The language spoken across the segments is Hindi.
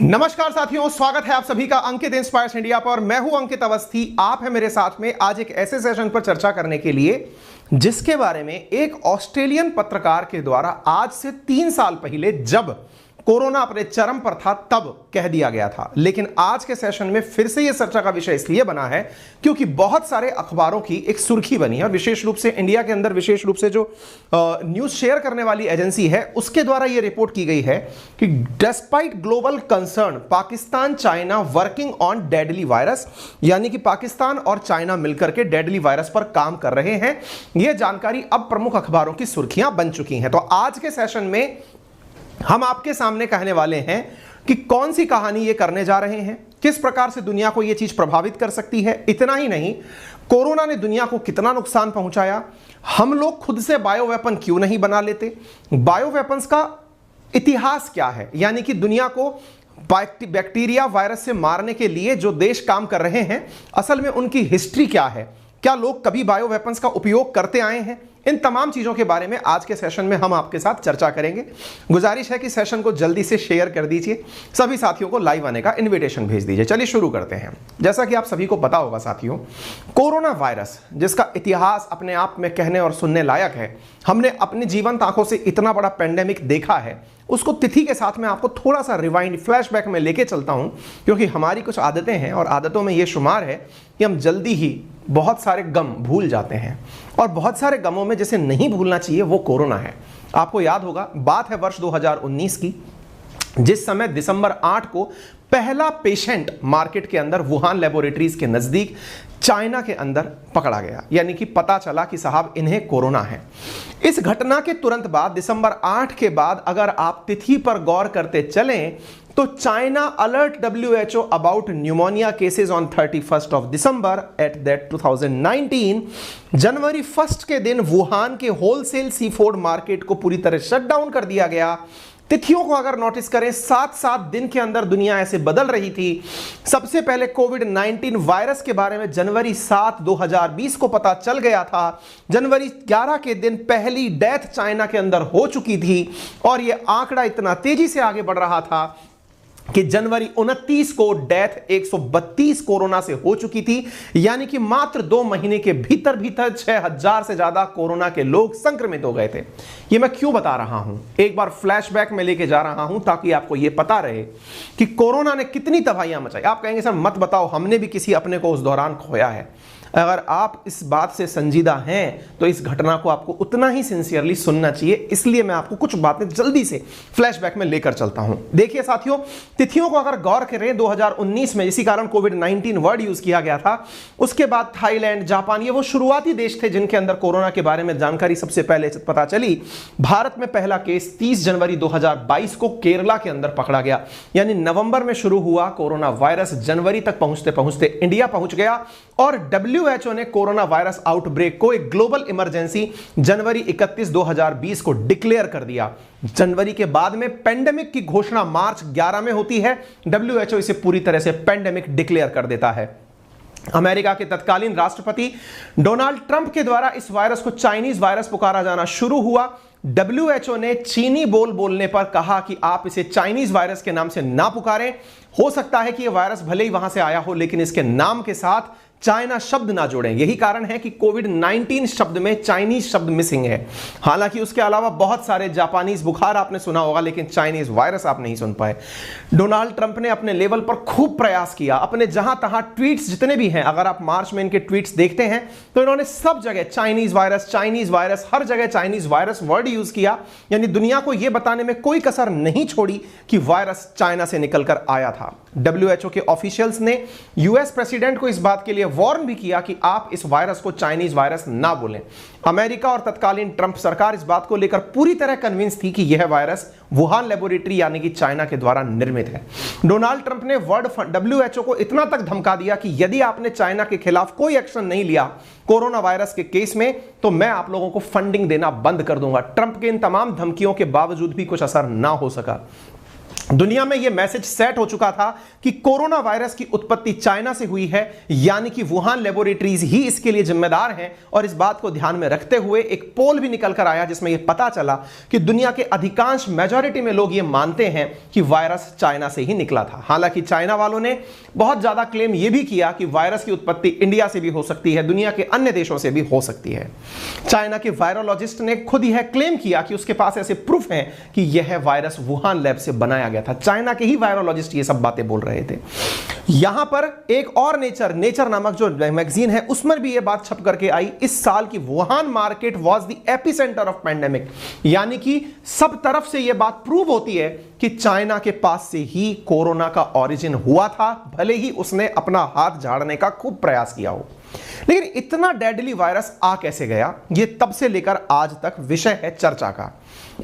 नमस्कार साथियों, स्वागत है आप सभी का अंकित इंस्पायर्स इंडिया पर। मैं हूं अंकित अवस्थी। आप हैं मेरे साथ में आज एक ऐसे सेशन पर चर्चा करने के लिए जिसके बारे में एक ऑस्ट्रेलियन पत्रकार के द्वारा आज से 3 साल पहले जब कोरोना अपने चरम पर था तब कह दिया गया था। लेकिन आज के सेशन में फिर से यह चर्चा का विषय इसलिए बना है क्योंकि बहुत सारे अखबारों की एक सुर्खी बनी है और विशेष रूप से इंडिया के अंदर विशेष रूप से जो न्यूज शेयर करने वाली एजेंसी है उसके द्वारा यह रिपोर्ट की गई है कि despite global concern Pakistan China working on deadly virus, यानी कि पाकिस्तान और चाइना मिलकर के डेडली वायरस पर काम कर रहे हैं। यह जानकारी अब प्रमुख अखबारों की सुर्खियां बन चुकी हैं। तो आज के सेशन में हम आपके सामने कहने वाले हैं कि कौन सी कहानी ये करने जा रहे हैं, किस प्रकार से दुनिया को ये चीज प्रभावित कर सकती है। इतना ही नहीं, कोरोना ने दुनिया को कितना नुकसान पहुंचाया, हम लोग खुद से बायो वेपन क्यों नहीं बना लेते, बायो वेपन्स का इतिहास क्या है, यानी कि दुनिया को बैक्टीरिया वायरस से मारने के लिए जो देश काम कर रहे हैं असल में उनकी हिस्ट्री क्या है, क्या लोग कभी बायो वेपन्स का उपयोग करते आए हैं। इन तमाम चीजों के बारे में आज के सेशन में हम आपके साथ चर्चा करेंगे। गुजारिश है कि सेशन को जल्दी से शेयर कर दीजिए, सभी साथियों को लाइव आने का इनविटेशन भेज दीजिए। चलिए शुरू करते हैं। जैसा कि आप सभी को पता होगा साथियों, कोरोना वायरस जिसका इतिहास अपने आप में कहने और सुनने लायक है, हमने अपनी जीवंत आंखों से इतना बड़ा पेंडेमिक देखा है, उसको तिथि के साथ मैं आपको थोड़ा सा रिवाइंड फ्लैशबैक में लेके चलता हूं क्योंकि हमारी कुछ आदतें हैं और आदतों में यह शुमार है कि हम जल्दी ही बहुत सारे गम भूल जाते हैं और बहुत सारे गमों में जिसे नहीं भूलना चाहिए वो कोरोना है। आपको याद होगा, बात है वर्ष 2019 की, जिस समय दिसंबर 8 को पहला पेशेंट मार्केट के अंदर वुहान लेबोरेटरीज के नजदीक चाइना के अंदर पकड़ा गया, यानी कि पता चला कि साहब इन्हें कोरोना है। इस घटना के तुरंत बाद दिसंबर 8 के बाद अगर आप तिथि पर गौर करते चलें तो China alert WHO about pneumonia cases on 31st of December at that 2019। जनवरी 1 के दिन वुहान के होलसेल सी फूड मार्केट को पूरी तरह शट डाउन कर दिया गया। तिथियों को अगर नोटिस करें, 7 दिन के अंदर दुनिया ऐसे बदल रही थी। सबसे पहले कोविड-19 वायरस के बारे में जनवरी 7, 2020 को पता चल गया था। जनवरी 11 के दिन पहली डेथ चाइना के अंदर हो चुकी थी और यह आंकड़ा इतना तेजी से आगे बढ़ रहा था कि जनवरी 29 को डेथ 132 कोरोना से हो चुकी थी, यानी कि मात्र 2 महीने के भीतर 6000 से ज्यादा कोरोना के लोग संक्रमित हो गए थे। ये मैं क्यों बता रहा हूं, एक बार फ्लैशबैक में लेके जा रहा हूं ताकि आपको यह पता रहे कि कोरोना ने कितनी तबाहियां मचाई। आप कहेंगे सर मत बताओ, हमने भी किसी अपने को उस दौरान खोया है। अगर आप इस बात से संजीदा हैं तो इस घटना को आपको उतना ही सिंसियरली सुनना चाहिए, इसलिए मैं आपको कुछ बातें जल्दी से फ्लैशबैक में लेकर चलता हूं। देखिए साथियों, तिथियों को अगर गौर करें 2019 में इसी कारण कोविड-19 वर्ड यूज किया गया था। उसके बाद थाईलैंड, जापान, ये वो शुरुआती देश थे जिनके अंदर कोरोना के बारे में जानकारी सबसे पहले पता चली। भारत में पहला केस 30 जनवरी 2022 को केरला के अंदर पकड़ा गया, यानी नवंबर में शुरू हुआ कोरोना वायरस, जनवरी तक पहुंचते पहुंचते इंडिया पहुंच गया और WHO ने कोरोना वायरस आउटब्रेक को एक ग्लोबल इमरजेंसी जनवरी 31, 2020 को डिक्लेयर कर दिया। जनवरी के बाद में पेंडेमिक की घोषणा मार्च 11 में होती है। WHO इसे पूरी तरह से पेंडेमिक डिक्लेयर कर देता है। अमेरिका के तत्कालीन राष्ट्रपति डोनाल्ड ट्रंप के द्वारा इस वायरस को चाइनीज वायरस पुकारा जाना शुरू हुआ। WHO ने चीनी बोलने पर कहा कि आप इसे चाइनीज वायरस के नाम से ना पुकारें। हो सकता है कि यह वायरस भले ही वहां से आया हो लेकिन इसके नाम के साथ चाइना शब्द ना जोड़ें। यही कारण है कि कोविड-19 शब्द में चाइनीज शब्द मिसिंग है। हालांकि उसके अलावा बहुत सारे जापानीज बुखार आपने सुना होगा लेकिन चाइनीज वायरस आप नहीं सुन पाए। डोनाल्ड ट्रंप ने अपने लेवल पर खूब प्रयास किया, अपने जहां तहां ट्वीट्स जितने भी हैं, अगर आप मार्च में इनके ट्वीट्स देखते हैं तो इन्होंने सब जगह चाइनीज वायरस, हर जगह चाइनीज वायरस वर्ड यूज किया, यानी दुनिया को यह बताने में कोई कसर नहीं छोड़ी कि वायरस चाइना से निकलकर आया था। WHO के ऑफिशियल्स ने US प्रेसिडेंट को इस बात के लिए वार्न भी किया कि आप इस वायरस को चाइनीज वायरस ना बोलें। अमेरिका और तत्कालीन ट्रंप सरकार इस बात को लेकर पूरी तरह कन्विंस थी कि यह वायरस वुहान लेबोरेटरी यानी कि चाइना के द्वारा निर्मित है। डोनाल्ड ट्रंप ने WHO को इतना तक धमका दिया कि यदि आपने चाइना के खिलाफ कोई एक्शन नहीं लिया कोरोना वायरस के केस में तो मैं आप लोगों को फंडिंग देना बंद कर दूंगा। ट्रंप के इन तमाम धमकियों के बावजूद भी कुछ असर ना हो सका। दुनिया में यह मैसेज सेट हो चुका था कि कोरोना वायरस की उत्पत्ति चाइना से हुई है, यानी कि वुहान लेबोरेटरीज ही इसके लिए जिम्मेदार हैं। और इस बात को ध्यान में रखते हुए एक पोल भी निकल कर आया जिसमें यह पता चला कि दुनिया के अधिकांश मेजॉरिटी में लोग यह मानते हैं कि वायरस चाइना से ही निकला था। हालांकि चाइना वालों ने बहुत ज्यादा क्लेम यह भी किया कि वायरस की उत्पत्ति इंडिया से भी हो सकती है, दुनिया के अन्य देशों से भी हो सकती है। चाइना के वायरोलॉजिस्ट ने खुद यह क्लेम किया कि उसके पास ऐसे प्रूफ हैं कि यह वायरस वुहान लैब से बनाया गया था। चाइना के ही वायरोलॉजिस्ट ये सब बातें बोल रहे थे। यहां पर एक और नेचर नामक जो मैगजीन है उसमें भी ये बात छप करके आई इस साल की Wuhan market was the epicentre of pandemic, यानी कि सब तरफ से यह बात प्रूव होती है कि चाइना के पास से ही कोरोना का ओरिजिन हुआ था, भले ही उसने अपना हाथ झाड़ने का खूब प्रयास किया हो। लेकिन इतना डेडली वायरस आ कैसे गया, यह तब से लेकर आज तक विषय है चर्चा का।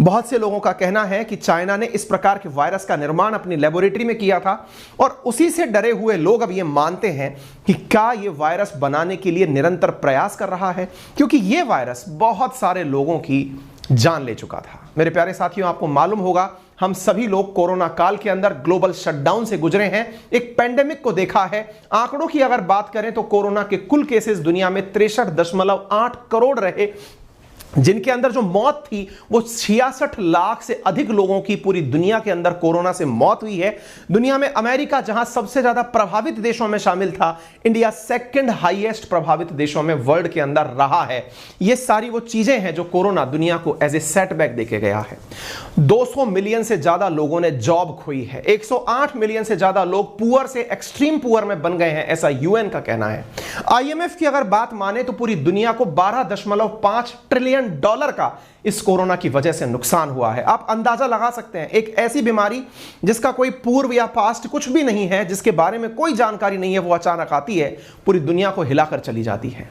बहुत से लोगों का कहना है कि चाइना ने इस प्रकार के वायरस का निर्माण अपनी लेबोरेटरी में किया था और उसी से डरे हुए लोग अब यह मानते हैं कि क्या यह वायरस बनाने के लिए निरंतर प्रयास कर रहा है, क्योंकि यह वायरस बहुत सारे लोगों की जान ले चुका था। मेरे प्यारे साथियों, आपको मालूम होगा हम सभी लोग कोरोना काल के अंदर ग्लोबल शटडाउन से गुजरे हैं, एक पेंडेमिक को देखा है। आंकड़ों की अगर बात करें तो कोरोना के कुल केसेस दुनिया में 63.8 करोड़ रहे, जिनके अंदर जो मौत थी वो 66 लाख से अधिक लोगों की पूरी दुनिया के अंदर कोरोना से मौत हुई है। दुनिया में अमेरिका जहां सबसे ज्यादा प्रभावित देशों में शामिल था, इंडिया सेकंड हाईएस्ट प्रभावित देशों में वर्ल्ड के अंदर रहा है। ये सारी वो चीजें हैं जो कोरोना दुनिया को एज ए सेटबैक देके गया है। 200 मिलियन से ज्यादा लोगों ने जॉब खोई है, 108 मिलियन से ज्यादा लोग पुअर से एक्सट्रीम पुअर में बन गए हैं, ऐसा यूएन का कहना है। IMF की अगर बात माने तो पूरी दुनिया को 12.5 ट्रिलियन डॉलर का इस कोरोना की वजह से नुकसान हुआ है। आप अंदाजा लगा सकते हैं, एक ऐसी बीमारी जिसका कोई पूर्व या पास्ट कुछ भी नहीं है, जिसके बारे में कोई जानकारी नहीं है, वो अचानक आती है, पूरी दुनिया को हिलाकर चली जाती है।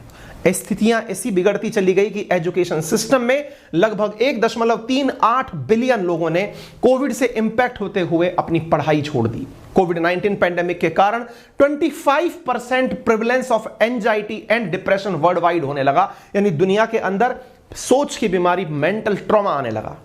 स्थितियां ऐसी बिगड़ती चली गई कि एजुकेशन सिस्टम में लगभग 1.38 बिलियन लोगों ने कोविड से इंपैक्ट होते हुए अपनी पढ़ाई छोड़ दी। कोविड-19 पैंडेमिक के कारण 25% prevalence of anxiety and depression world wide होने लगा, यानी दुनिया के अंदर सोच की बीमारी, मेंटल ट्रॉमा आने लगा।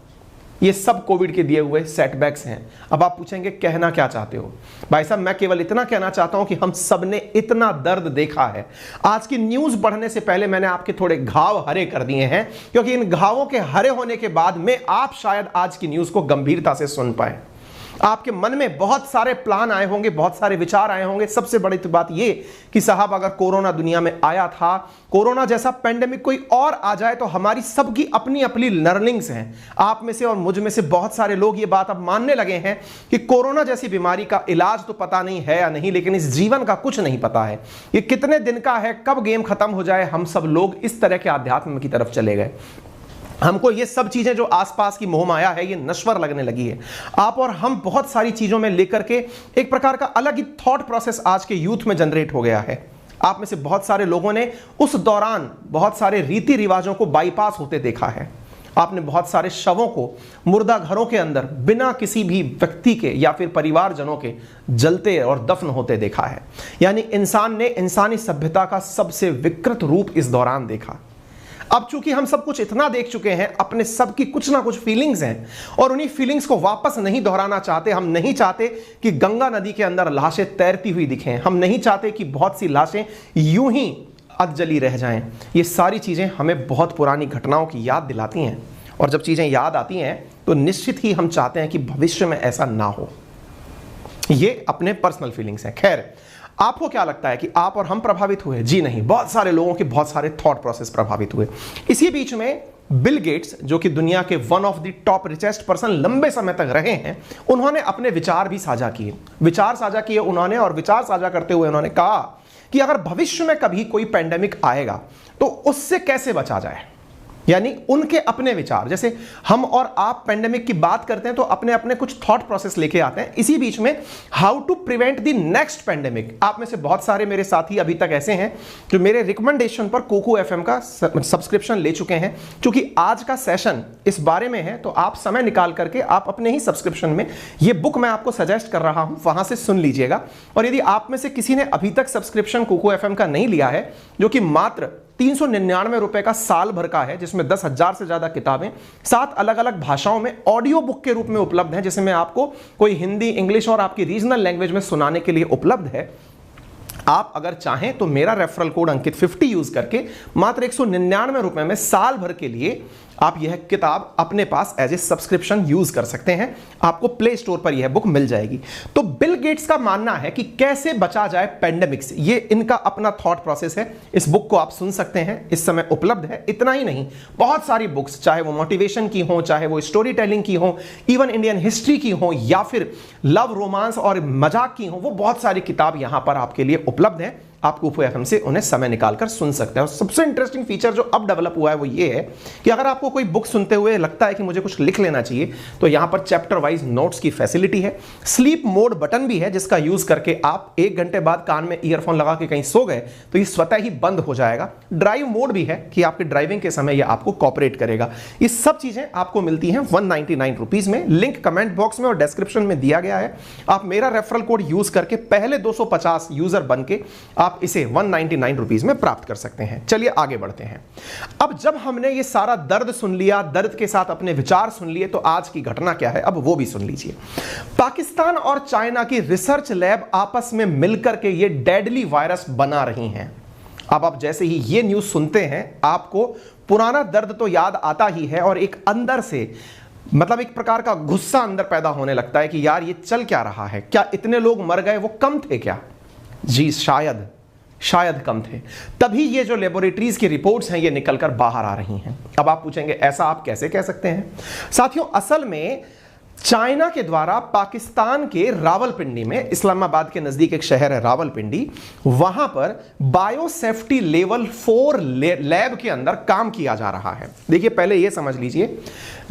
ये सब कोविड के दिए हुए सेटबैक्स हैं। अब आप पूछेंगे कहना क्या चाहते हो? भाई साहब, मैं केवल इतना कहना चाहता हूं कि हम सब ने इतना दर्द देखा है। आज की न्यूज पढ़ने से पहले मैंने आपके थोड़े घाव हरे कर दिए हैं, क्योंकि इन घावों के हरे होने के बाद में आप शायद आज की न्यूज को गंभीरता से सुन पाए। आपके मन में बहुत सारे प्लान आए होंगे, बहुत सारे विचार आए होंगे। सबसे बड़ी तो बात ये कि साहब, अगर कोरोना दुनिया में आया था, कोरोना जैसा पेंडेमिक कोई और आ जाए तो हमारी सबकी अपनी अपनी लर्निंग्स हैं। आप में से और मुझ में से बहुत सारे लोग ये बात अब मानने लगे हैं कि कोरोना जैसी बीमारी का इलाज तो पता नहीं है या नहीं, लेकिन इस जीवन का कुछ नहीं पता है। ये कितने दिन का है, कब गेम खत्म हो जाए, हम सब लोग इस तरह के अध्यात्म की तरफ चले गए। हमको ये सब चीजें जो आसपास की मोह माया है, ये नश्वर लगने लगी है। आप और हम बहुत सारी चीजों में लेकर के एक प्रकार का अलग ही थॉट प्रोसेस आज के यूथ में जनरेट हो गया है। आप में से बहुत सारे लोगों ने उस दौरान बहुत सारे रीति रिवाजों को बाईपास होते देखा है। आपने बहुत सारे शवों को मुर्दा घरों के अंदर बिना किसी भी व्यक्ति के या फिर परिवारजनों के जलते और दफन होते देखा है। यानी इंसान ने इंसानी सभ्यता का सबसे विकृत रूप इस दौरान देखा। अब चूंकि हम सब कुछ इतना देख चुके हैं, अपने सब की कुछ ना कुछ फीलिंग्स हैं और उन्हीं फीलिंग्स को वापस नहीं दोहराना चाहते। हम नहीं चाहते कि गंगा नदी के अंदर लाशें तैरती हुई दिखें। हम नहीं चाहते कि बहुत सी लाशें यूं ही अधजली रह जाएं। ये सारी चीजें हमें बहुत पुरानी घटनाओं की याद दिलाती हैं, और जब चीजें याद आती हैं तो निश्चित ही हम चाहते हैं कि भविष्य में ऐसा ना हो। ये अपने पर्सनल फीलिंग्स हैं। खैर, आपको क्या लगता है कि आप और हम प्रभावित हुए? जी नहीं, बहुत सारे लोगों के बहुत सारे थॉट प्रोसेस प्रभावित हुए। इसी बीच में बिल गेट्स, जो कि दुनिया के one of the top richest person लंबे समय तक रहे हैं, उन्होंने अपने विचार भी साझा किए उन्होंने, और विचार साझा करते हुए उन्होंने कहा कि अगर भविष्य में कभी कोई पेंडेमिक आएगा तो उससे कैसे बचा जाए। यानी उनके अपने विचार, जैसे हम और आप पेंडेमिक की बात करते हैं तो अपने अपने कुछ थॉट प्रोसेस लेके आते हैं। इसी बीच में how to prevent the next pandemic. आप में से बहुत सारे मेरे साथी अभी तक ऐसे हैं जो मेरे रिकमेंडेशन पर कोको एफएम का सब्सक्रिप्शन ले चुके हैं। क्योंकि आज का सेशन इस बारे में है, तो आप समय निकाल करके आप अपने ही सब्सक्रिप्शन में ये बुक मैं आपको सजेस्ट कर रहा हूं, वहां से सुन लीजिएगा। और यदि आप में से किसी ने अभी तक सब्सक्रिप्शन कोको एफएम का नहीं लिया है, जो कि मात्र ₹399 का साल भर का है, जिसमें 10,000 से ज्यादा किताबें 7 अलग अलग भाषाओं में ऑडियो बुक के रूप में उपलब्ध हैं, जिसमें आपको कोई हिंदी, इंग्लिश और आपकी रीजनल लैंग्वेज में सुनाने के लिए उपलब्ध है। आप अगर चाहें तो मेरा रेफरल कोड अंकित 50 यूज करके मात्र ₹199 में साल भर के लिए आप यह किताब अपने पास एज ए सब्सक्रिप्शन यूज कर सकते हैं। आपको प्ले स्टोर पर यह बुक मिल जाएगी। तो बिल गेट्स का मानना है कि कैसे बचा जाए पेंडेमिक से, ये इनका अपना थॉट प्रोसेस है। इस बुक को आप सुन सकते हैं, इस समय उपलब्ध है। इतना ही नहीं, बहुत सारी बुक्स, चाहे वो मोटिवेशन की हो, चाहे वो स्टोरी टेलिंग की हो, इवन इंडियन हिस्ट्री की हो, या फिर लव, रोमांस और मजाक की हो, वो बहुत सारी किताब यहां पर आपके लिए उपलब्ध है। आप कुफू एफएम से उन्हें समय निकालकर सुन सकते हैं। और सबसे इंटरेस्टिंग फीचर जो अब डेवलप हुआ है वो ये है कि अगर आपको कोई बुक सुनते हुए लगता है कि मुझे कुछ लिख लेना चाहिए, तो यहां पर चैप्टर वाइज नोट्स की फैसिलिटी है। स्लीप मोड बटन भी है, जिसका यूज करके आप 1 घंटे बाद कान में ईयरफोन लगा के कहीं सो गए तो ये स्वतः ही बंद हो जाएगा। ड्राइव मोड भी है कि आपके ड्राइविंग के समय यह आपको कॉपरेट करेगा। ये सब चीजें आपको मिलती हैं ₹199 में। लिंक कमेंट बॉक्स में और डिस्क्रिप्शन में दिया गया है। आप मेरा रेफरल कोड यूज करके पहले 250 यूजर बन के आप इसे ₹199 में प्राप्त कर सकते हैं। चलिए आगे बढ़ते हैं। अब जब हमने ये सारा दर्द सुन लिया, दर्द के साथ अपने विचार सुन लिए, तो आज की घटना क्या है अब वो भी सुन लीजिए। पाकिस्तान और चाइना की रिसर्च लैब आपस में मिलकर के ये डेडली वायरस बना रही हैं। अब आप जैसे ही ये न्यूज सुनते हैं, आपको पुराना दर्द तो याद आता ही है और एक अंदर से मतलब एक प्रकार का गुस्सा अंदर पैदा होने लगता है कि यार ये चल क्या रहा है, क्या इतने लोग मर गए, वो कम थे क्या? जी शायद कम थे। तभी ये जो लेबोरेटरीज की रिपोर्ट्स हैं ये निकलकर बाहर आ रही हैं। अब आप पूछेंगे ऐसा आप कैसे कह सकते हैं? साथियों, असल में चाइना के द्वारा पाकिस्तान के रावलपिंडी में, इस्लामाबाद के नजदीक एक शहर है रावलपिंडी, वहां पर बायोसेफ्टी लेवल 4 लैब के अंदर काम किया जा रहा है। देखिए पहले यह समझ लीजिए,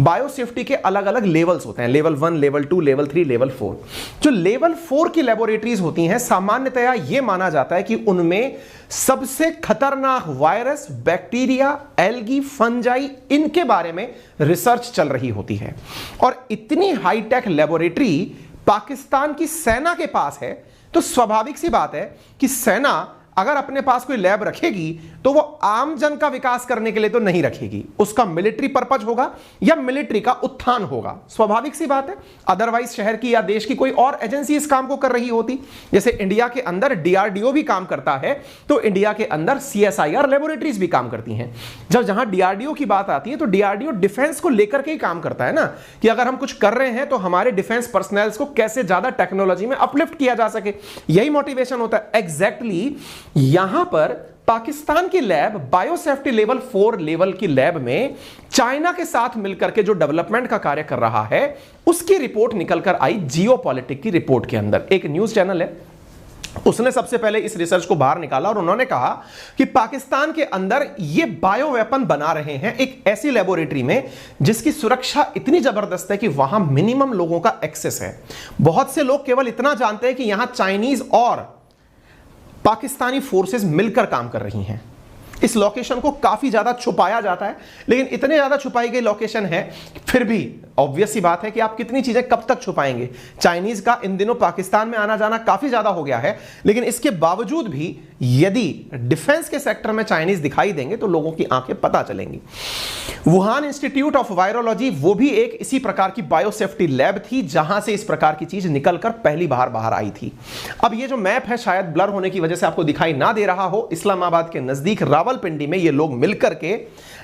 बायोसेफ्टी के अलग अलग लेवल्स होते हैं, लेवल 1, लेवल 2, लेवल 3, लेवल 4। जो लेवल 4 की लेबोरेटरीज होती हैं, सामान्यतया यह माना जाता है कि उनमें सबसे खतरनाक वायरस, बैक्टीरिया, एल्गी, फंजाई, इनके बारे में रिसर्च चल रही होती है। और इतनी हाईटेक लेबोरेटरी पाकिस्तान की सेना के पास है, तो स्वाभाविक सी बात है कि सेना अगर अपने पास कोई लैब रखेगी तो वो आम जन का विकास करने के लिए तो नहीं रखेगी, उसका मिलिट्री पर्पज होगा या मिलिट्री का उत्थान होगा। स्वाभाविक सी बात है। अदरवाइज शहर की या देश की कोई और एजेंसी इस काम को कर रही होती। जैसे इंडिया के अंदर डीआरडीओ भी काम करता है, तो इंडिया के अंदर सीएसआईआर लेबोरेटरीज भी काम करती हैं। जब जहां डीआरडीओ की बात आती है तो डीआरडीओ डिफेंस को लेकर के ही काम करता है ना, कि अगर हम कुछ कर रहे हैं तो हमारे डिफेंस पर्सनल को कैसे ज्यादा टेक्नोलॉजी में अपलिफ्ट किया जा सके, यही मोटिवेशन होता है। एग्जैक्टली यहां पर पाकिस्तान की लैब बायोसेफ्टी लेवल 4 लेवल की लैब में चाइना के साथ मिलकर के जो डेवलपमेंट का कार्य कर रहा है, उसकी रिपोर्ट निकलकर आई जियोपॉलिटिक की रिपोर्ट के अंदर। एक न्यूज चैनल है, उसने सबसे पहले इस रिसर्च को बाहर निकाला और उन्होंने कहा कि पाकिस्तान के अंदर ये बायो वेपन बना रहे हैं एक ऐसी लेबोरेटरी में जिसकी सुरक्षा इतनी जबरदस्त है कि वहां मिनिमम लोगों का एक्सेस है। बहुत से लोग केवल इतना जानते हैं कि यहां चाइनीज और पाकिस्तानी फोर्सेस मिलकर काम कर रही हैं। इस लोकेशन को काफी ज्यादा छुपाया जाता है, लेकिन इतने ज्यादा छुपाई गई लोकेशन है, फिर भी ऑब्वियस सी बात है कि आप कितनी चीजें कब तक छुपाएंगे। चाइनीज का इन दिनों पाकिस्तान में आना जाना काफी ज्यादा हो गया है, लेकिन इसके बावजूद भी यदि डिफेंस के सेक्टर में चाइनीज दिखाई देंगे तो लोगों की आंखें पता चलेंगी। वुहान इंस्टीट्यूट ऑफ वायरोलॉजी, वो भी एक इसी प्रकार की बायोसेफ्टी लैब थी जहां से इस प्रकार की चीज निकलकर पहली बाहर आई थी। अब ये जो मैप है शायद ब्लर होने की वजह से आपको दिखाई ना दे रहा हो, इस्लामाबाद के नजदीक रावलपिंडी में ये लोग मिलकर के,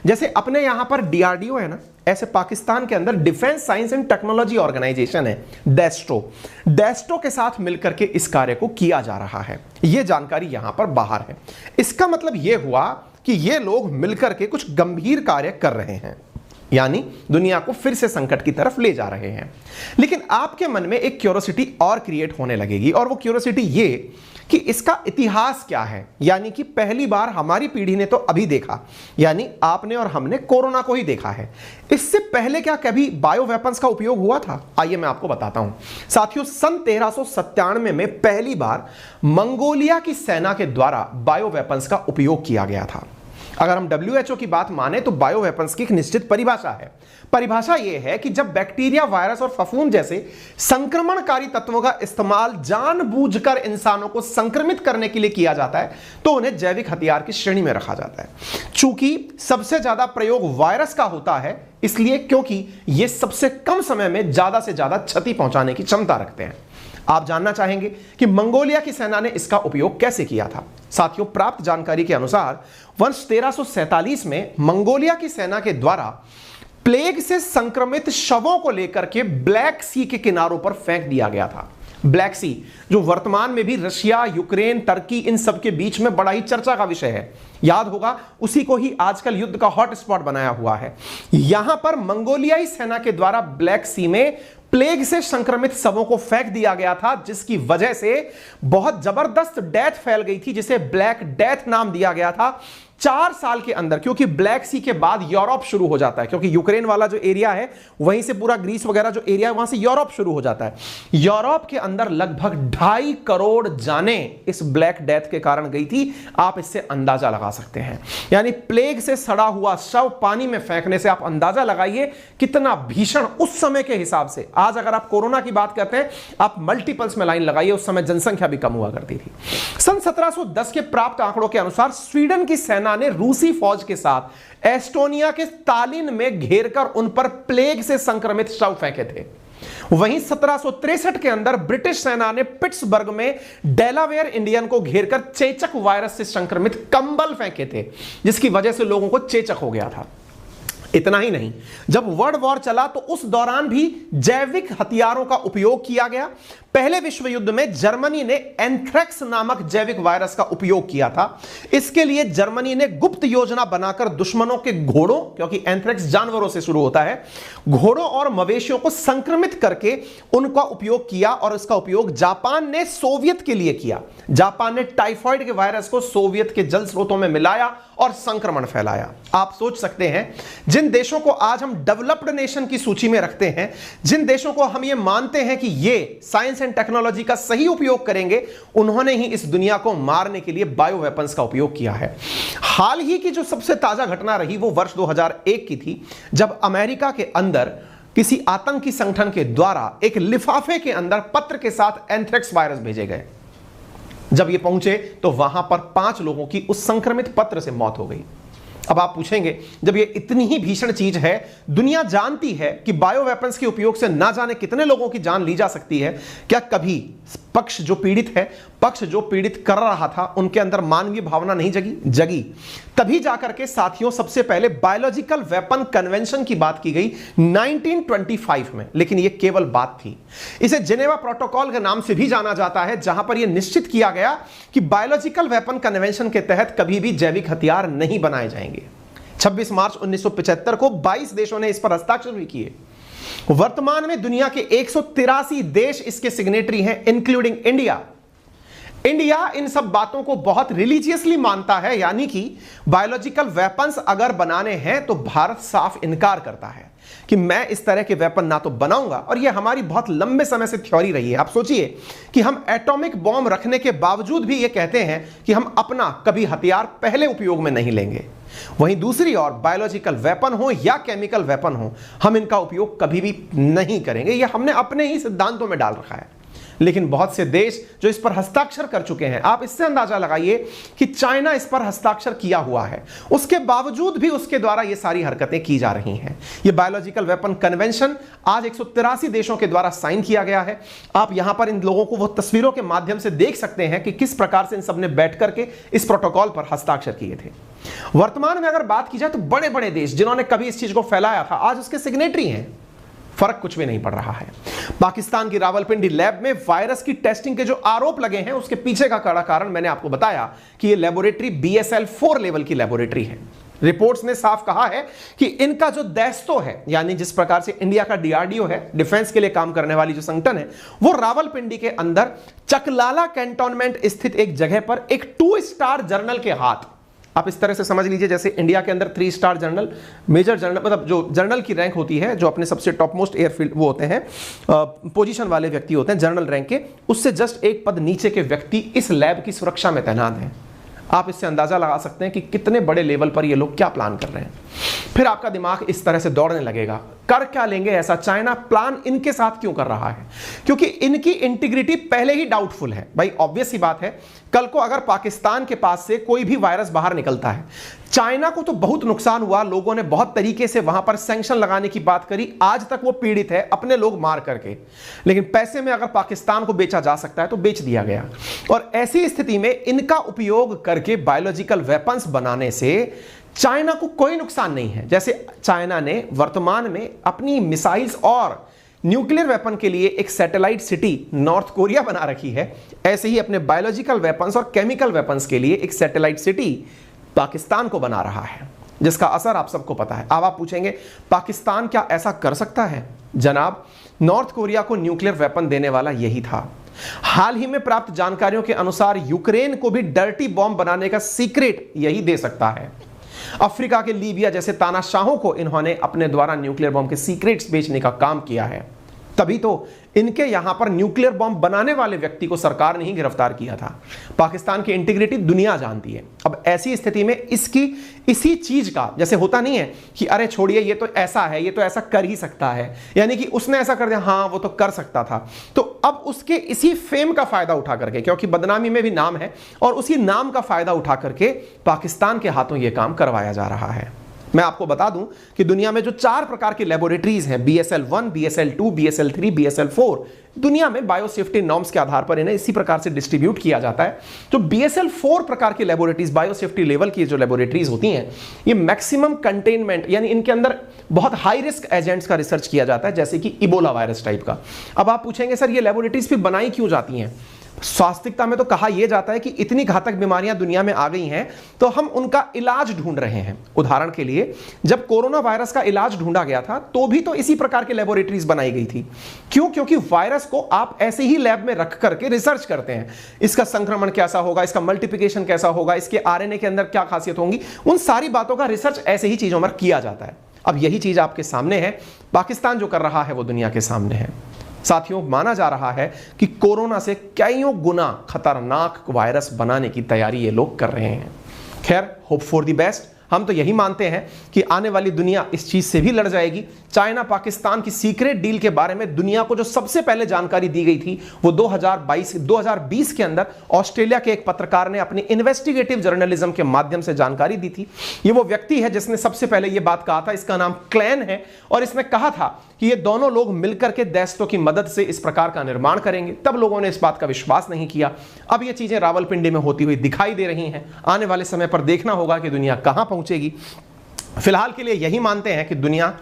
जैसे अपने यहां पर डीआरडीओ है ना, ऐसे पाकिस्तान के अंदर defence science and technology organisation है डेस्टो के साथ मिलकर के इस कार्य को किया जा रहा है। यह जानकारी यहां पर बाहर है। इसका मतलब यह हुआ कि ये लोग मिलकर के कुछ गंभीर कार्य कर रहे हैं, यानी दुनिया को फिर से संकट की तरफ ले जा रहे हैं। लेकिन आपके मन में एक क्यूरियोसिटी और क्रिएट होने लगेगी, और वो क्यूरियोसिटी ये कि इसका इतिहास क्या है। यानी कि पहली बार हमारी पीढ़ी ने तो अभी देखा, यानी आपने और हमने कोरोना को ही देखा है। इससे पहले क्या कभी बायो वेपन्स का उपयोग हुआ था? आइए मैं आपको बताता हूं। साथियों, सन 1397 में पहली बार मंगोलिया की सेना के द्वारा बायो वेपन्स का उपयोग किया गया था। अगर हम WHO की बात माने तो बायो वेपन्स की एक निश्चित परिभाषा है। परिभाषा यह है कि जब बैक्टीरिया, वायरस और फफूंद जैसे संक्रमणकारी तत्वों का इस्तेमाल जानबूझकर इंसानों को संक्रमित करने के लिए किया जाता है तो उन्हें जैविक हथियार की श्रेणी में रखा जाता है। चूंकि सबसे ज्यादा प्रयोग वायरस का होता है, इसलिए क्योंकि यह सबसे कम समय में ज्यादा से ज्यादा क्षति पहुंचाने की क्षमता रखते हैं। आप जानना चाहेंगे कि मंगोलिया की सेना ने इसका उपयोग कैसे किया था। साथियों, प्राप्त जानकारी के अनुसार वर्ष 1347 में मंगोलिया की सेना के द्वारा प्लेग से संक्रमित शवों को लेकर के ब्लैक सी के किनारों पर फेंक दिया गया था। ब्लैक सी जो वर्तमान में भी रशिया, यूक्रेन, टर्की, इन सब के बीच में बड़ा ही चर्चा का विषय है। याद होगा, उसी को ही आजकल युद्ध का हॉटस्पॉट बनाया हुआ है। यहां पर मंगोलियाई सेना के द्वारा ब्लैक सी में प्लेग से संक्रमित शवों को फेंक दिया गया था, जिसकी वजह से बहुत जबरदस्त डेथ फैल गई थी, जिसे ब्लैक डेथ नाम दिया गया था। 4 साल के अंदर, क्योंकि ब्लैक सी के बाद यूरोप शुरू हो जाता है, क्योंकि यूक्रेन वाला जो एरिया है वहीं से पूरा ग्रीस वगैरह जो एरिया है वहां से यूरोप शुरू हो जाता है। यूरोप के अंदर लगभग 2.5 करोड़ जानें इस ब्लैक डेथ के कारण गई थी। आप इससे अंदाजा लगा सकते हैं, यानी प्लेग से सड़ा हुआ शव पानी में फेंकने से आप अंदाजा लगाइए कितना भीषण उस समय के हिसाब से। आज अगर आप कोरोना की बात करते हैं, आप मल्टीपल्स में लाइन लगाइए, उस समय जनसंख्या भी कम हुआ करती थी। सन 1710 के प्राप्त आंकड़ों के अनुसार स्वीडन की सेना ने रूसी फौज के साथ एस्टोनिया के तालिन में घेरकर उन पर प्लेग से संक्रमित शव फेंके थे। वहीं 1763 के अंदर ब्रिटिश सेना ने पिट्सबर्ग में डेलावेयर इंडियन को घेरकर चेचक वायरस से संक्रमित कंबल फेंके थे, जिसकी वजह से लोगों को चेचक हो गया था। इतना ही नहीं, जब वर्ल्ड वॉर चला तो उस दौरान भी जैविक हथियारों का उपयोग किया गया। पहले विश्व युद्ध में जर्मनी ने एंथ्रेक्स नामक जैविक वायरस का उपयोग किया था। इसके लिए जर्मनी ने गुप्त योजना बनाकर दुश्मनों के घोड़ों, क्योंकि एंथ्रेक्स जानवरों से शुरू होता है, घोड़ों और मवेशियों को संक्रमित करके उनका उपयोग किया, और इसका उपयोग जापान ने सोवियत के लिए किया। जापान ने टाइफॉइड के वायरस को सोवियत के जल स्रोतों में मिलाया और संक्रमण फैलाया। आप सोच सकते हैं, जिन देशों को आज हम डेवलप्ड नेशन की सूची में रखते हैं, जिन देशों को हम ये मानते हैं कि ये साइंस एंड टेक्नोलॉजी का सही उपयोग करेंगे, उन्होंने ही इस दुनिया को मारने के लिए बायो वेपन्स का उपयोग किया है। हाल ही की जो सबसे ताजा घटना रही वो वर्ष 2001 की थी, जब अमेरिका के अंदर किसी आतंकी संगठन के द्वारा एक लिफाफे के अंदर पत्र के साथ एंथ्रेक्स वायरस भेजे गए। जब ये पहुंचे तो वहां पर 5 लोगों की उस संक्रमित पत्र से मौत हो गई। अब आप पूछेंगे, जब ये इतनी ही भीषण चीज है, दुनिया जानती है कि बायो वेपन्स के उपयोग से ना जाने कितने लोगों की जान ली जा सकती है, क्या कभी पक्ष जो पीड़ित है, पक्ष जो पीड़ित कर रहा था, उनके अंदर मानवीय भावना नहीं जगी? तभी जाकर के साथियों सबसे पहले बायोलॉजिकल वेपन कन्वेंशन की बात की गई 1925 में, लेकिन यह केवल बात थी। इसे जेनेवा प्रोटोकॉल के नाम से भी जाना जाता है, जहां पर यह निश्चित किया गया कि बायोलॉजिकल वेपन कन्वेंशन के तहत कभी भी जैविक हथियार नहीं बनाए जाएंगे। 26 मार्च 1975 को 22 देशों ने इस पर हस्ताक्षर भी किए। वर्तमान में दुनिया के 183 देश इसके सिग्नेटरी हैं, इंक्लूडिंग इंडिया। इंडिया इन सब बातों को बहुत रिलीजियसली मानता है, यानी कि बायोलॉजिकल वेपन्स अगर बनाने हैं तो भारत साफ इनकार करता है कि मैं इस तरह के वेपन ना तो बनाऊंगा, और यह हमारी बहुत लंबे समय से थ्योरी रही है। आप सोचिए कि हम एटॉमिक बॉम्ब रखने के बावजूद भी यह कहते हैं कि हम अपना कभी हथियार पहले उपयोग में नहीं लेंगे। वहीं दूसरी ओर बायोलॉजिकल वेपन हो या केमिकल वेपन हो, हम इनका उपयोग कभी भी नहीं करेंगे। यह हमने अपने ही सिद्धांतों में डाल रखा है। लेकिन बहुत से देश जो इस पर हस्ताक्षर कर चुके हैं, आप इससे अंदाजा लगाइए कि चाइना इस पर हस्ताक्षर किया हुआ है, उसके बावजूद भी उसके द्वारा ये सारी हरकतें की जा रही हैं। ये बायोलॉजिकल वेपन कन्वेंशन आज 183 देशों के द्वारा साइन किया गया है। आप यहां पर इन लोगों को वो तस्वीरों के माध्यम से देख सकते हैं कि किस प्रकार से इन सब ने बैठ करके इस प्रोटोकॉल पर हस्ताक्षर किए थे। वर्तमान में अगर बात की जाए तो बड़े बड़े देश जिन्होंने कभी इस चीज को फैलाया था, आज उसके सिग्नेटरी हैं। फर्क कुछ भी नहीं पड़ रहा है। पाकिस्तान की रावलपिंडी लैब में वायरस की टेस्टिंग के जो आरोप लगे हैं, उसके पीछे का कड़ा कारण मैंने आपको बताया कि यह लेबोरेटरी BSL 4 लेवल की लेबोरेटरी है। रिपोर्ट्स ने साफ कहा है कि इनका जो देस्तो है, यानी जिस प्रकार से इंडिया का DRDO है, डिफेंस के लिए काम करने वाली जो संगठन है, वो रावलपिंडी के अंदर चकलाला कैंटोनमेंट स्थित एक जगह पर एक 2 स्टार जनरल के हाथ, आप इस तरह से समझ लीजिए जैसे इंडिया के अंदर 3 स्टार जनरल, मेजर जनरल, मतलब जो जनरल की रैंक होती है, जो अपने सबसे टॉप मोस्ट एयरफील्ड वो होते हैं, पोजीशन वाले व्यक्ति होते हैं जनरल रैंक के, उससे जस्ट एक पद नीचे के व्यक्ति इस लैब की सुरक्षा में तैनात हैं। आप इससे अंदाजा लगा सकते हैं कि कितने बड़े लेवल पर ये लोग क्या प्लान कर रहे हैं। फिर आपका दिमाग इस तरह से दौड़ने लगेगा, कर क्या लेंगे ऐसा, चाइना प्लान इनके साथ क्यों कर रहा है, क्योंकि इनकी इंटीग्रिटी पहले ही डाउटफुल है। भाई ऑब्वियस ही बात है, कल को अगर पाकिस्तान के पास से कोई भी वायरस बाहर निकलता है, चाइना को तो बहुत नुकसान हुआ, लोगों ने बहुत तरीके से वहां पर सैंक्शन लगाने की बात करी, आज तक वो पीड़ित है अपने लोग मार करके, लेकिन पैसे में अगर पाकिस्तान को बेचा जा सकता है तो बेच दिया गया। और ऐसी स्थिति में इनका उपयोग करके बायोलॉजिकल वेपन्स बनाने से चाइना को कोई नुकसान नहीं है। जैसे चाइना ने वर्तमान में अपनी मिसाइल्स और न्यूक्लियर वेपन के लिए एक सैटेलाइट सिटी नॉर्थ कोरिया बना रखी है, ऐसे ही अपने बायोलॉजिकल वेपन्स और केमिकल वेपन्स के लिए एक सैटेलाइट सिटी पाकिस्तान को बना रहा है, जिसका असर आप सबको पता है। अब आप पूछेंगे पाकिस्तान क्या ऐसा कर सकता है? जनाब, नॉर्थ कोरिया को न्यूक्लियर वेपन देने वाला यही था। हाल ही में प्राप्त जानकारियों के अनुसार यूक्रेन को भी डर्टी बॉम्ब बनाने का सीक्रेट यही दे सकता है। अफ्रीका के लीबिया जैसे तानाशाहों को इन्होंने अपने द्वारा न्यूक्लियर बॉम्ब के सीक्रेट्स बेचने का काम किया है, तभी तो इनके यहां पर न्यूक्लियर बॉम्ब बनाने वाले व्यक्ति को सरकार ने ही गिरफ्तार किया था। पाकिस्तान की इंटीग्रिटी दुनिया जानती है। अब ऐसी स्थिति में इसी चीज का, जैसे होता नहीं है कि अरे छोड़िए ये तो ऐसा है, ये तो ऐसा कर ही सकता है, यानी कि उसने ऐसा कर दिया, हाँ वो तो कर सकता था, तो अब उसके इसी फेम का फायदा उठा करके, क्योंकि बदनामी में भी नाम है, और उसी नाम का फायदा उठा करके पाकिस्तान के हाथों यह काम करवाया जा रहा है। मैं आपको बता दूं कि दुनिया में जो 4 प्रकार की लेबोरेटरीज हैं, BSL-1, BSL-2, BSL-3, BSL-4, दुनिया में बायोसेफ्टी नॉर्म्स के आधार पर इन्हें इसी प्रकार से डिस्ट्रीब्यूट किया जाता है। जो BSL-4 प्रकार की लेबोरेटरीज, बायोसेफ्टी लेवल की जो लेबोरेटरीज होती हैं, ये मैक्सिमम कंटेनमेंट, यानी इनके अंदर बहुत हाई रिस्क एजेंट्स का रिसर्च किया जाता है, जैसे कि इबोला वायरस टाइप का। अब आप पूछेंगे सर ये लेबोरेटरीज फिर बनाई क्यों जाती हैं? स्वास्थ्यिकता में तो कहा यह जाता है कि इतनी घातक बीमारियां दुनिया में आ गई हैं तो हम उनका इलाज ढूंढ रहे हैं। उदाहरण के लिए जब कोरोना वायरस का इलाज ढूंढा गया था तो भी तो इसी प्रकार की लेबोरेटरीज बनाई गई थी। क्यों? क्योंकि वायरस को आप ऐसे ही लैब में रख करके रिसर्च करते हैं, इसका संक्रमण कैसा होगा, इसका मल्टीप्लिकेशन कैसा होगा, इसके आरएनए के अंदर क्या खासियत होंगी, उन सारी बातों का रिसर्च ऐसे ही चीजों पर किया जाता है। अब यही चीज आपके सामने है, पाकिस्तान जो कर रहा है वो दुनिया के सामने है। साथियों, माना जा रहा है कि कोरोना से कईयों गुना खतरनाक वायरस बनाने की तैयारी ये लोग कर रहे हैं। खैर, होप फॉर द बेस्ट। हम तो यही मानते हैं कि आने वाली दुनिया इस चीज से भी लड़ जाएगी। चाइना पाकिस्तान की सीक्रेट डील के बारे में दुनिया को जो सबसे पहले जानकारी दी गई थी वो 2020 के अंदर ऑस्ट्रेलिया के एक पत्रकार ने अपनी इन्वेस्टिगेटिव जर्नलिज्म के माध्यम से जानकारी दी थी। ये वो व्यक्ति है जिसने सबसे पहले ये बात कहा था, इसका नाम क्लैन है, और इसने कहा था कि ये दोनों लोग मिलकर के दहशतों की मदद से इस प्रकार का निर्माण करेंगे। तब लोगों ने इस बात का विश्वास नहीं किया। अब ये चीजें रावलपिंडी में होती हुई दिखाई दे रही हैं। आने वाले समय पर देखना होगा कि दुनिया कहां पहुंचेगी। फिलहाल के लिए यही मानते हैं कि दुनिया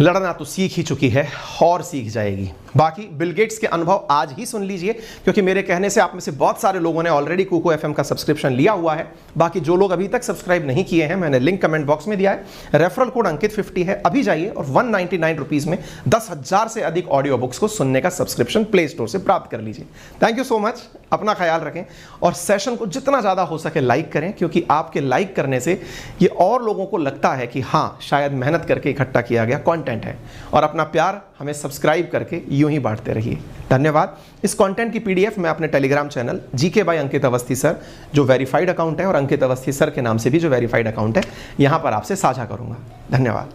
लड़ना तो सीख ही चुकी है और सीख जाएगी। बाकी बिल गेट्स के अनुभव आज ही सुन लीजिए, क्योंकि मेरे कहने से आप में से बहुत सारे लोगों ने ऑलरेडी कुको एफएम का सब्सक्रिप्शन लिया हुआ है। बाकी जो लोग अभी तक सब्सक्राइब नहीं किए हैं, मैंने लिंक कमेंट बॉक्स में दिया है। रेफरल कोड अंकित 50 है, अभी जाइए और 199 रुपीज में 10,000 से अधिक ऑडियो बुक्स को सुनने का सब्सक्रिप्शन प्ले स्टोर से प्राप्त कर लीजिए। Thank you so much. अपना ख्याल रखें और सेशन को जितना ज़्यादा हो सके लाइक करें, क्योंकि आपके लाइक करने से ये और लोगों को लगता है कि हाँ, शायद मेहनत करके इकट्ठा किया गया कंटेंट है। और अपना प्यार हमें सब्सक्राइब करके यूं ही बांटते रहिए। धन्यवाद। इस कंटेंट की PDF मैं अपने Telegram channel GK by Ankit Awasthi sir, जो वेरीफाइड अकाउंट है, और अंकित अवस्थी सर के नाम से भी जो वेरीफाइड अकाउंट है, यहां पर आपसे साझा करूंगा। धन्यवाद।